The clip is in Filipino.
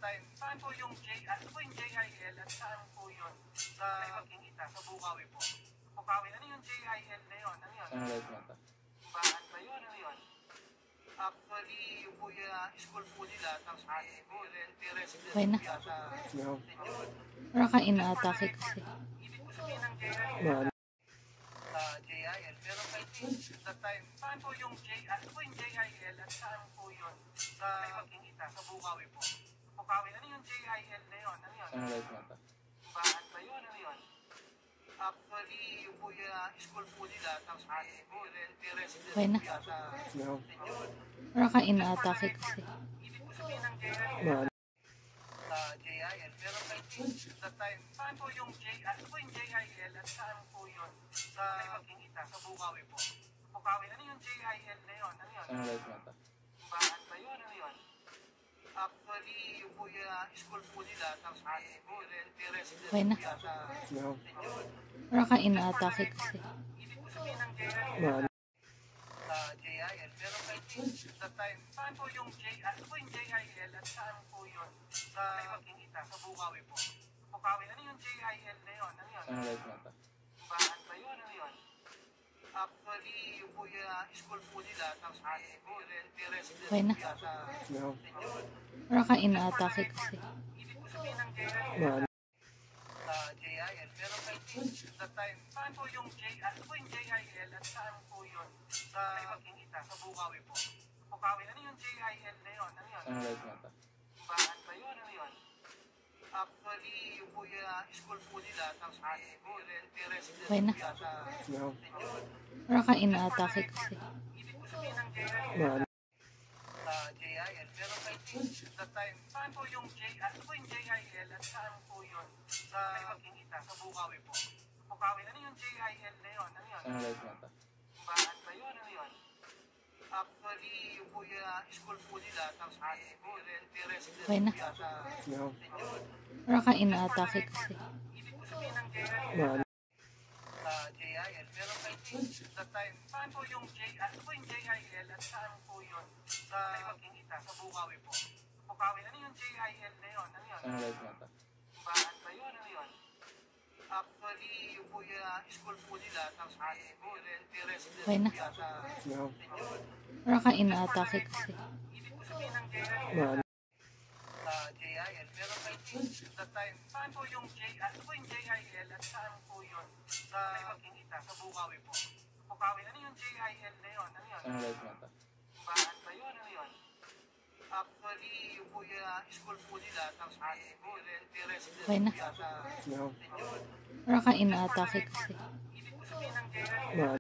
time. Saan po yung ano po yung JIL at saan po yun? Sa Magingita, sa Bukawi po. Bukawi, ano yung JIL na yun? Ano yun? Bahan ba yun? Ano yun? Actually, yung po yung school po nila, tapos po, resident po yata. Raka inaatake kasi. Hindi po sabihin ng JIL. JIL, pero I think that time, saan po yung ano po yung JIL at saan po yun? Sa Magingita, sa Bukawi po. Bukawi, ano yung JIL na yun? Ano yun? Bahan ba yun? Ano yun? Actually, yung po yung school po nila, tapos po, resident po yata. Raka inaatake kasi. Hindi po sabihin ng JIL. JIL, pero I think that time, saan po yung ano po yung JIL at saan po yun? Sa Magingita, sa Bukawi po. Bukawi, ano yung JIL na yun? Ano yun? Bahan ba yun? Ano yun? Actually, yung po yung school po nila, tapos po, resident po yata. Raka inaatake kasi. Hindi po sabihin ng JIL. JIL, pero I think that time, saan po yung ano po yung JIL at saan po yun? Sa Magingita, sa Bukawi po. Bukawi, ano yung JIL na yun? Ano yun? Bahan ba yun? Ano yun? Actually, yung po yung school po nila, tapos po, resident po yata. Raka inaatake kasi. Hindi po sabihin ng JIL. JIL, pero I think that time, saan po yung ano po yung JIL at saan po yun? Sa Magingita, sa Bukawi po. Bukawi, ano yung JIL na yun? Ano yun? Bahan ba yun? Ano yun? Actually, yung po yung school po nila, tapos po, resident po yata. Raka inaatake kasi. Hindi po sabihin ng JIL. JIL, pero I think that time, saan po yung ano po yung JIL at saan po yun? Sa Magingita, sa Bukawi po. Bukawi, ano yung JIL na yun? Ano yun? Bahan ba yun? Ano yun? Actually, yung po yung school po nila, tapos po, resident po yata. Raka inaatake kasi. Hindi po sabihin ng JIL. JIL, pero I think that time, saan po yung ano po yung JIL at saan po yun? Sa Magingita, sa Bukawi po. Bukawi, ano yung JIL na yun? Ano yun? Bahan ba yun? Ano yun? Actually, yung po yung school po nila, tapos po, resident po yata. Raka inaatake kasi. Hindi po sabihin ng JIL. JIL, pero I think that time, saan po yung ano po yung JIL at saan po yun? Sa Magingita, sa Bukawi po. Bukawi, ano yung JIL na yun? Ano yun? Bahan ba yun? Ano yun? Actually, yung po yung school po nila, tapos po, resident po yata. Raka inaatake kasi. Hindi po sabihin ng JIL.